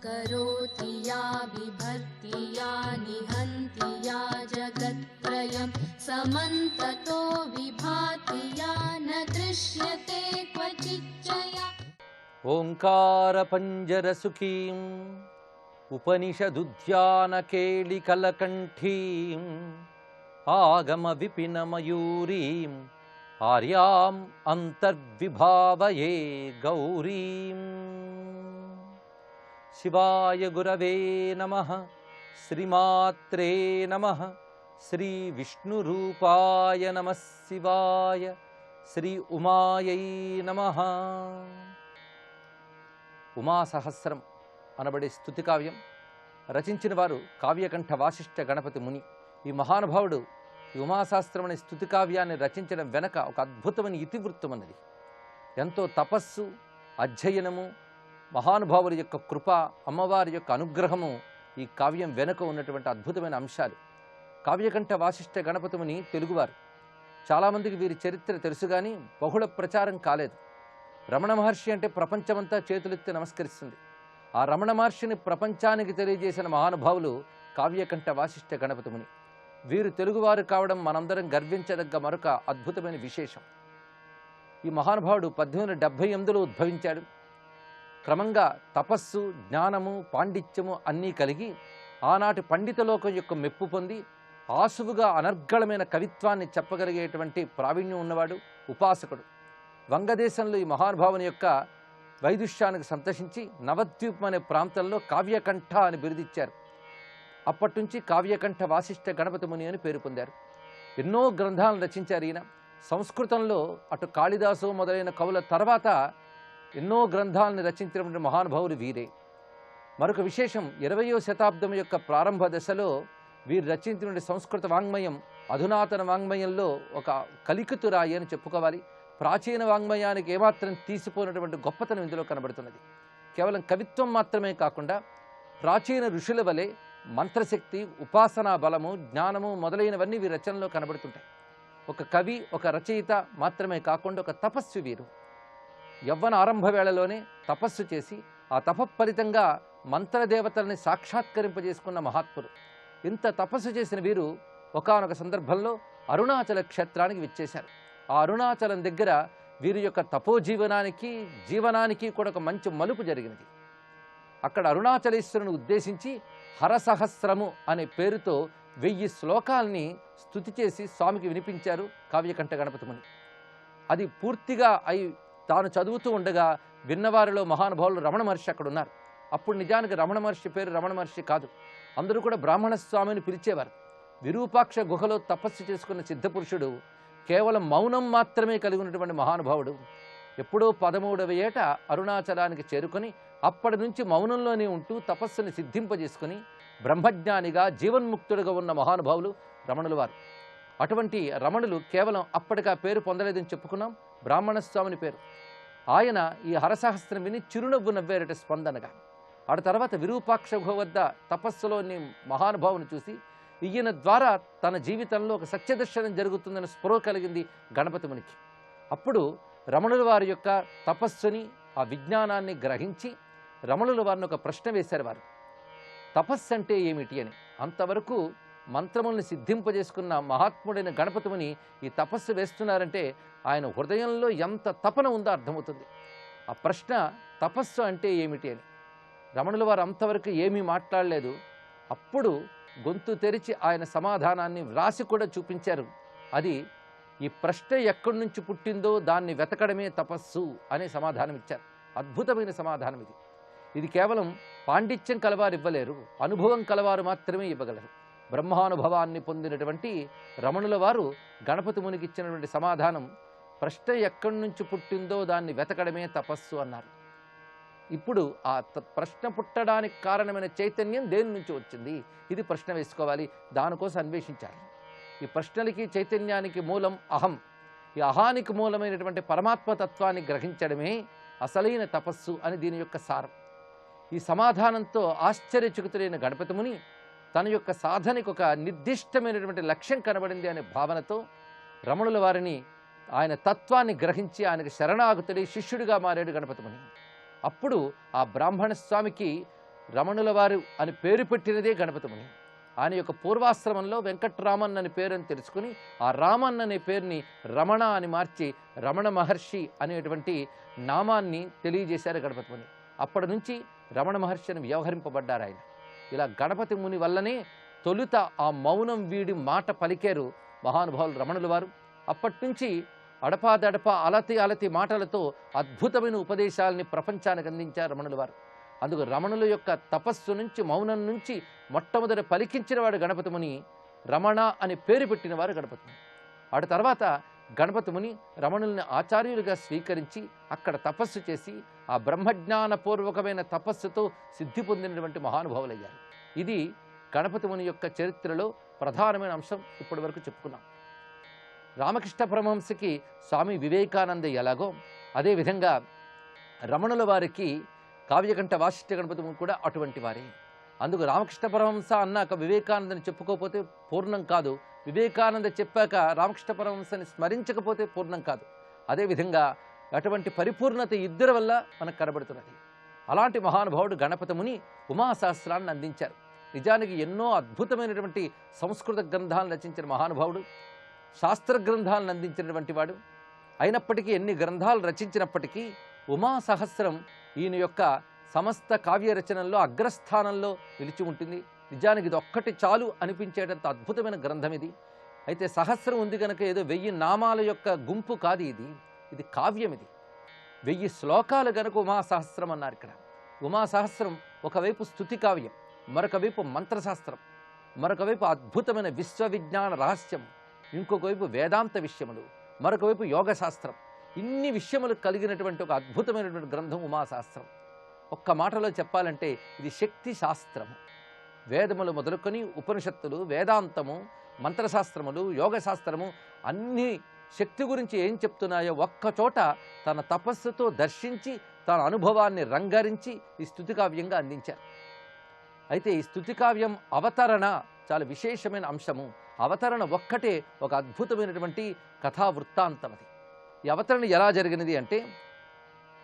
करोति या बिभर्ति या निहन्ति या जगत्त्रयं समन्ततो विभाति या न दृश्यते क्वचिच्चया। ओंकार पंजर सुखीं उपनिषदुद्यानकेलिकलकण्ठीं आगम विपिन मयूरीं आर्याम् अंतर्विभावये गौरीं। शिवाय गुरवे नमः। श्रीमात्रे नमः। श्री विष्णुरूपाय नमः शिवाय। श्री उमायै नमः। ఉమా సహస్రం అనబడే స్తుతి కావ్యం రచించిన వారు కావ్యకంఠ వాసిష్ఠ గణపతి ముని. ఈ మహానుభావుడు ఈ ఉమాశాస్త్రం అనే స్తుతి కావ్యాన్ని రచించడం వెనక ఒక అద్భుతమైన ఇతివృత్తం అన్నది. ఎంతో తపస్సు, అధ్యయనము, మహానుభావుల యొక్క కృప, అమ్మవారి యొక్క అనుగ్రహము ఈ కావ్యం వెనుక ఉన్నటువంటి అద్భుతమైన అంశాలు. కావ్యకంఠ వాసిష్ఠ గణపతి ముని తెలుగువారు. చాలామందికి వీరి చరిత్ర తెలుసు కానీ బహుళ ప్రచారం కాలేదు. రమణ మహర్షి అంటే ప్రపంచమంతా చేతులెత్తి నమస్కరిస్తుంది. ఆ రమణ మహర్షిని ప్రపంచానికి తెలియజేసిన మహానుభావులు కావ్యకంఠ వాసిష్ఠ గణపతి ముని. వీరు తెలుగువారు కావడం మనందరం గర్వించదగ్గ మరొక అద్భుతమైన విశేషం. ఈ మహానుభావుడు 1878లో ఉద్భవించాడు. క్రమంగా తపస్సు, జ్ఞానము, పాండిత్యము అన్నీ కలిగి ఆనాటి పండితలోకం యొక్క మెప్పు పొంది ఆసువుగా అనర్గళమైన కవిత్వాన్ని చెప్పగలిగేటువంటి ప్రావీణ్యం ఉన్నవాడు, ఉపాసకుడు. వంగదేశంలో ఈ మహానుభావుని యొక్క వైదుష్యానికి సంతోషించి నవద్వీపం అనే ప్రాంతంలో కావ్యకంఠ అని బిరుదిచ్చారు. అప్పటి నుంచి కావ్యకంఠ వాసిష్ఠ గణపతి ముని అని పేరు పొందారు. ఎన్నో గ్రంథాలను రచించారు ఈయన. సంస్కృతంలో అటు కాళిదాసు మొదలైన కవుల తర్వాత ఎన్నో గ్రంథాలను రచించినటువంటి మహానుభావులు వీరే. మరొక విశేషం, 20వ శతాబ్దం యొక్క ప్రారంభ దశలో వీరు రచించినటువంటి సంస్కృత వాంగ్మయం అధునాతన వాంగ్మయంలో ఒక కలికితురాయి అని చెప్పుకోవాలి. ప్రాచీన వాంగ్మయానికి ఏమాత్రం తీసిపోయినటువంటి గొప్పతనం ఇందులో కనబడుతున్నది. కేవలం కవిత్వం మాత్రమే కాకుండా ప్రాచీన ఋషుల వలె మంత్రశక్తి, ఉపాసనా బలము, జ్ఞానము మొదలైనవన్నీ వీరి రచనలో కనబడుతుంటాయి. ఒక కవి, ఒక రచయిత మాత్రమే కాకుండా ఒక తపస్వి వీరు. యవ్వన ఆరంభ వేళలోనే తపస్సు చేసి ఆ తపఫలితంగా మంత్రదేవతల్ని సాక్షాత్కరింపజేసుకున్న మహాత్ములు. ఇంత తపస్సు చేసిన వీరు ఒకానొక సందర్భంలో అరుణాచల క్షేత్రానికి విచ్చేశారు. ఆ అరుణాచలం దగ్గర వీరి యొక్క జీవనానికి కూడా ఒక మంచి మలుపు జరిగినది. అక్కడ అరుణాచలేశ్వరుని ఉద్దేశించి హరసహస్రము అనే పేరుతో 1000 శ్లోకాల్ని స్తుతి చేసి స్వామికి వినిపించారు కావ్యకంఠ గణపతి ముని. అది పూర్తిగా తాను చదువుతూ ఉండగా విన్నవారిలో మహానుభావులు రమణ మహర్షి అక్కడ ఉన్నారు. అప్పుడు నిజానికి రమణ మహర్షి పేరు రమణ మహర్షి కాదు. అందరూ కూడా బ్రాహ్మణ స్వామిని పిలిచేవారు. విరూపాక్ష గుహలో తపస్సు చేసుకున్న సిద్ధపురుషుడు, కేవలం మౌనం మాత్రమే కలిగి ఉన్నటువంటి మహానుభావుడు. ఎప్పుడో 13వ ఏట అరుణాచలానికి చేరుకొని అప్పటి నుంచి మౌనంలోనే ఉంటూ తపస్సుని సిద్ధింపజేసుకుని బ్రహ్మజ్ఞానిగా జీవన్ముక్తుడిగా ఉన్న మహానుభావులు రమణుల వారు. అటువంటి రమణులు కేవలం అప్పటికి ఆ పేరు పొందలేదని చెప్పుకున్నాం, బ్రాహ్మణ స్వామిని పేరు. ఆయన ఈ హరసహస్రం విని చిరునవ్వు నవ్వారట స్పందనగా. ఆ తర్వాత విరూపాక్ష గుహ వద్ద తపస్సులోని మహానుభావుని చూసి ఈయన ద్వారా తన జీవితంలో ఒక సత్యదర్శనం జరుగుతుందని స్పృహ కలిగింది గణపతి మునికి. అప్పుడు రమణుల వారి యొక్క తపస్సుని, ఆ విజ్ఞానాన్ని గ్రహించి రమణుల వారిని ఒక ప్రశ్న వేశారు వారు. తపస్సు అంటే ఏమిటి అని. అంతవరకు మంత్రముల్ని సిద్ధింపజేసుకున్న మహాత్ముడైన గణపతి ముని ఈ తపస్సు వేస్తున్నారంటే ఆయన హృదయంలో ఎంత తపన ఉందో అర్థమవుతుంది. ఆ ప్రశ్న తపస్సు అంటే ఏమిటి అని. రమణుల వారు అంతవరకు ఏమీ మాట్లాడలేదు. అప్పుడు గొంతు తెరిచి ఆయన సమాధానాన్ని వ్రాసి కూడా చూపించారు. అది ఈ ప్రశ్న ఎక్కడి నుంచి పుట్టిందో దాన్ని వెతకడమే తపస్సు అనే సమాధానం ఇచ్చారు. అద్భుతమైన సమాధానం ఇది. ఇది కేవలం పాండిత్యం కలవారు ఇవ్వలేరు, అనుభవం కలవారు మాత్రమే ఇవ్వగలరు. బ్రహ్మానుభవాన్ని పొందినటువంటి రమణుల వారు గణపతి మునికి ఇచ్చినటువంటి సమాధానం, ప్రశ్న ఎక్కడి నుంచి పుట్టిందో దాన్ని వెతకడమే తపస్సు అన్నారు. ఇప్పుడు ఆ ప్రశ్న పుట్టడానికి కారణమైన చైతన్యం దేని నుంచి వచ్చింది, ఇది ప్రశ్న వేసుకోవాలి, దానికోసం అన్వేషించాలి. ఈ ప్రశ్నలకి చైతన్యానికి మూలం అహం. ఈ అహానికి మూలమైనటువంటి పరమాత్మతత్వాన్ని గ్రహించడమే అసలైన తపస్సు అని దీని యొక్క సారం. ఈ సమాధానంతో ఆశ్చర్యచకితుడైన గణపతి ముని తన యొక్క సాధనకు ఒక నిర్దిష్టమైనటువంటి లక్ష్యం కనబడింది అనే భావనతో రమణుల వారిని ఆయన తత్వాన్ని గ్రహించి ఆయనకు శరణాగతుడై శిష్యుడిగా మారాడు గణపతి ముని. అప్పుడు ఆ బ్రాహ్మణ స్వామికి రమణుల వారు అని పేరు పెట్టినదే గణపతి ముని. ఆయన యొక్క పూర్వాశ్రమంలో వెంకట్రామన్ అని పేరుని తెలుసుకుని ఆ రామన్ అనే పేరుని రమణ అని మార్చి రమణ మహర్షి అనేటువంటి నామాన్ని తెలియజేశారు గణపతి ముని. అప్పటి నుంచి రమణ మహర్షి అని వ్యవహరింపబడ్డారు ఆయన. ఇలా గణపతి ముని వల్లనే తొలుత ఆ మౌనం వీడి మాట పలికారు మహానుభావులు రమణుల వారు. అప్పటి నుంచి అడపాదడప అలతి మాటలతో అద్భుతమైన ఉపదేశాలని ప్రపంచానికి అందించారు రమణుల వారు. అందుకు రమణుల యొక్క తపస్సు నుంచి, మౌనం నుంచి మొట్టమొదటి పలికించిన వాడు గణపతి ముని. రమణ అని పేరు పెట్టిన వారు గణపతి ముని. ఆ తర్వాత గణపతి ముని రమణుల్ని ఆచార్యులుగా స్వీకరించి అక్కడ తపస్సు చేసి ఆ బ్రహ్మజ్ఞానపూర్వకమైన తపస్సుతో సిద్ధి పొందినటువంటి మహానుభావులయ్యారు. ఇది గణపతి ముని యొక్క చరిత్రలో ప్రధానమైన అంశం. ఇప్పటి వరకు చెప్పుకున్నాం. రామకృష్ణ పరమహంసకి స్వామి వివేకానంద ఎలాగో అదేవిధంగా రమణుల వారికి కావ్యకంఠ వాసిష్ఠ గణపతి ముని కూడా అటువంటి వారే. అందుకు రామకృష్ణ పరమహంస అన్నాక వివేకానందని చెప్పుకోకపోతే పూర్ణం కాదు, వివేకానంద చెప్పాక రామకృష్ణ పరమహంసని స్మరించకపోతే పూర్ణం కాదు. అదేవిధంగా అటువంటి పరిపూర్ణత ఇద్దరి వల్ల మనకు కనబడుతున్నది. అలాంటి మహానుభావుడు గణపతి ముని ఉమాసహస్రాన్ని అందించారు. నిజానికి ఎన్నో అద్భుతమైనటువంటి సంస్కృత గ్రంథాలను రచించిన మహానుభావుడు, శాస్త్ర గ్రంథాలను అందించినటువంటి వాడు. అయినప్పటికీ ఎన్ని గ్రంథాలు రచించినప్పటికీ ఉమాసహస్రం ఈయన యొక్క సమస్త కావ్య రచనల్లో అగ్రస్థానంలో నిలిచి ఉంటుంది. నిజానికి ఇది ఒక్కటి చాలు అనిపించేటంత అద్భుతమైన గ్రంథం ఇది. అయితే సహస్రం ఉంది కనుక ఏదో 1000 నామాల యొక్క గుంపు కాదు ఇది, ఇది కావ్యం. ఇది 1000 శ్లోకాలు గనుక ఉమాసహస్రం అన్నారు. ఇక్కడ ఉమాసహస్రం ఒకవైపు స్తుతి కావ్యం, మరొక వైపు మంత్రశాస్త్రం, మరొక వైపు అద్భుతమైన విశ్వవిజ్ఞాన రహస్యం, ఇంకొక వైపు వేదాంత విషయములు, మరొక వైపు యోగశాస్త్రం. ఇన్ని విషయములు కలిగినటువంటి ఒక అద్భుతమైనటువంటి గ్రంథం ఉమాశాస్త్రం. ఒక్క మాటలో చెప్పాలంటే ఇది శక్తి శాస్త్రము. వేదములు మొదలుకొని ఉపనిషత్తులు, వేదాంతము, మంత్రశాస్త్రములు, యోగశాస్త్రము అన్ని శక్తి గురించి ఏం చెప్తున్నాయో ఒక్కచోట తన తపస్సుతో దర్శించి తన అనుభవాన్ని రంగరించి ఈ స్తుతికావ్యంగా అందించారు. అయితే ఈ స్తుతికావ్యం అవతరణ చాలా విశేషమైన అంశము. అవతరణ ఒక్కటే ఒక అద్భుతమైనటువంటి కథా వృత్తాంతం. అది ఈ అవతరణ ఎలా జరిగినది అంటే,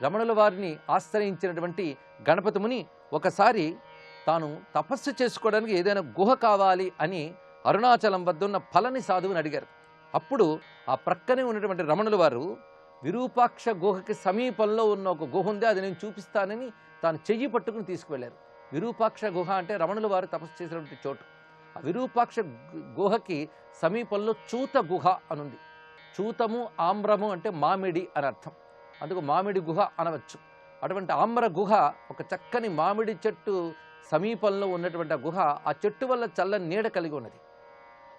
రమణుల వారిని ఆశ్రయించినటువంటి గణపతి ముని ఒకసారి తాను తపస్సు చేసుకోవడానికి ఏదైనా గుహ కావాలి అని అరుణాచలం వద్ద ఉన్న ఫలని సాధువుని అడిగారు. అప్పుడు ఆ ప్రక్కనే ఉన్నటువంటి రమణుల వారు విరూపాక్ష గుహకి సమీపంలో ఉన్న ఒక గుహ ఉంది, అది నేను చూపిస్తానని తాను చెయ్యి పట్టుకుని తీసుకువెళ్ళారు. విరూపాక్ష గుహ అంటే రమణుల వారు తపస్సు చేసినటువంటి చోటు. ఆ విరూపాక్ష గుహకి సమీపంలో చూత గుహ అనుంది. చూతము ఆమ్రము అంటే మామిడి అని అర్థం, అందుకు మామిడి గుహ అనవచ్చు. అటువంటి ఆమ్ర గుహ ఒక చక్కని మామిడి చెట్టు సమీపంలో ఉన్నటువంటి ఆ గుహ, ఆ చెట్టు వల్ల చల్లని నీడ కలిగి ఉన్నది.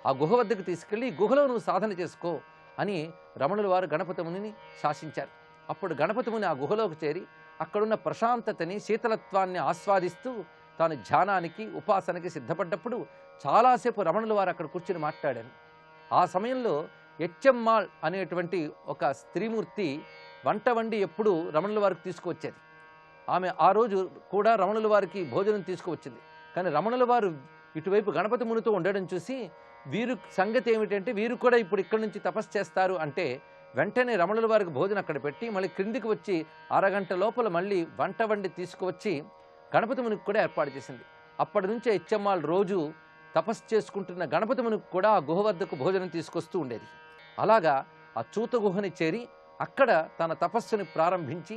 ఆ గుహ వద్దకు తీసుకెళ్ళి గుహలో నువ్వు సాధన చేసుకో అని రమణుల వారు గణపతి మునిని శాసించారు. అప్పుడు గణపతి ముని ఆ గుహలోకి చేరి అక్కడున్న ప్రశాంతతని, శీతలత్వాన్ని ఆస్వాదిస్తూ తాను ధ్యానానికి, ఉపాసనకి సిద్ధపడ్డప్పుడు చాలాసేపు రమణుల వారు అక్కడ కూర్చుని మాట్లాడారు. ఆ సమయంలో ఎచ్చెమ్మాళ్ అనేటువంటి ఒక స్త్రీమూర్తి వంట వండి ఎప్పుడు రమణుల వారికి తీసుకువచ్చేది. ఆమె ఆ రోజు కూడా రమణుల వారికి భోజనం తీసుకువచ్చింది. కానీ రమణుల వారు ఇటువైపు గణపతి మునితో ఉండడం చూసి వీరు సంగతి ఏమిటంటే వీరు కూడా ఇప్పుడు ఇక్కడి నుంచి తపస్సు చేస్తారు అంటే వెంటనే రమణుల వారికి భోజనం అక్కడ పెట్టి మళ్ళీ క్రిందికి వచ్చి అరగంట లోపల మళ్ళీ వంట వండి తీసుకువచ్చి గణపతి మునికి కూడా ఏర్పాటు చేసింది. అప్పటి నుంచే ఎచ్చెమ్మాళ్ రోజు తపస్సు చేసుకుంటున్న గణపతి మునికి కూడా ఆ గుహ వద్దకు భోజనం తీసుకొస్తూ ఉండేది. అలాగా ఆ చూత గుహని చేరి అక్కడ తన తపస్సుని ప్రారంభించి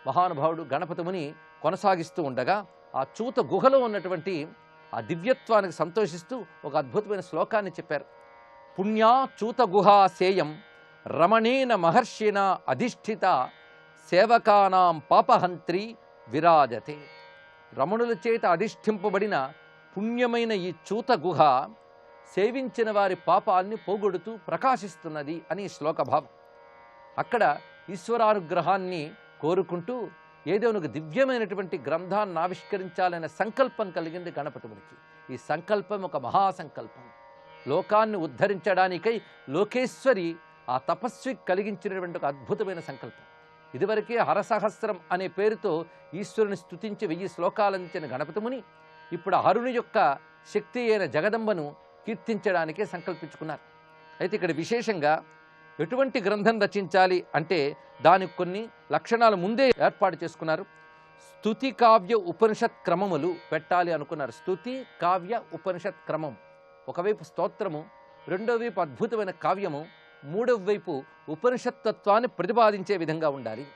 మహానుభావుడు గణపతి ముని కొనసాగిస్తూ ఉండగా ఆ చూత గుహలో ఉన్నటువంటి ఆ దివ్యత్వానికి సంతోషిస్తూ ఒక అద్భుతమైన శ్లోకాన్ని చెప్పారు. పుణ్యా చూత గుహా సేయం రమణేన మహర్షిణ అధిష్ఠిత సేవకానాం పాపహంత్రి విరాజతే. రమణుల చేత అధిష్ఠింపబడిన పుణ్యమైన ఈ చూత గుహ సేవించిన వారి పాపాల్ని పోగొడుతూ ప్రకాశిస్తున్నది అని శ్లోకభావం. అక్కడ ఈశ్వరానుగ్రహాన్ని కోరుకుంటూ ఏదో ఒక దివ్యమైనటువంటి గ్రంథాన్ని ఆవిష్కరించాలనే సంకల్పం కలిగింది గణపతి మునికి. ఈ సంకల్పం ఒక మహాసంకల్పం. లోకాన్ని ఉద్ధరించడానికై లోకేశ్వరి ఆ తపస్వి కలిగించినటువంటి ఒక అద్భుతమైన సంకల్పం. ఇదివరకే హరసహస్రం అనే పేరుతో ఈశ్వరుని స్తుతించి 1000 శ్లోకాలందించిన గణపతి ముని ఇప్పుడు హరుని యొక్క శక్తి అయిన జగదంబను కీర్తించడానికే సంకల్పించుకున్నారు. అయితే ఇక్కడ విశేషంగా ఎటువంటి గ్రంథం రచించాలి అంటే దానికి కొన్ని లక్షణాలు ముందే ఏర్పాటు చేసుకున్నారు. స్తుతి కావ్య ఉపనిషత్ క్రమములు పెట్టాలి అనుకున్నారు. స్తుతి కావ్య ఉపనిషత్ క్రమం, ఒకవైపు స్తోత్రము, రెండో వైపు అద్భుతమైన కావ్యము, మూడవ వైపు ఉపనిషత్తత్వాన్ని ప్రతిపాదించే విధంగా ఉండాలి.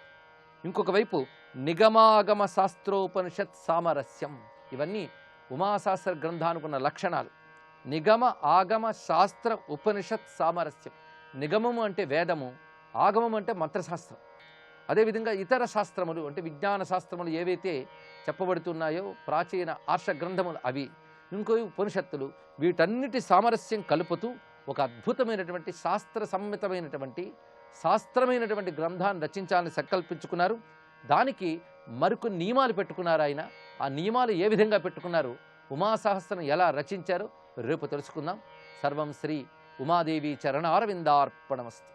ఇంకొక వైపు నిగమాగమ శాస్త్రోపనిషత్ సామరస్యం. ఇవన్నీ ఉమాశాస్త్ర గ్రంథానుకున్న లక్షణాలు. నిగమ ఆగమ శాస్త్ర ఉపనిషత్ సామరస్యం. నిగమము అంటే వేదము, ఆగమం అంటే మంత్రశాస్త్రం. అదేవిధంగా ఇతర శాస్త్రములు అంటే విజ్ఞాన శాస్త్రములు ఏవైతే చెప్పబడుతున్నాయో ప్రాచీన ఆర్ష గ్రంథములు అవి, ఇంకో ఉపనిషత్తులు, వీటన్నిటి సామరస్యం కలుపుతూ ఒక అద్భుతమైనటువంటి శాస్త్రమైనటువంటి గ్రంథాన్ని రచించాలని సంకల్పించుకున్నారు. దానికి మరికొన్ని నియమాలు పెట్టుకున్నారు ఆయన. ఆ నియమాలు ఏ విధంగా పెట్టుకున్నారు, ఉమాసహస్రం ఎలా రచించారో రేపు తెలుసుకుందాం. సర్వం శ్రీ ఉమాదేవి చరణారవిందార్పణమస్తు.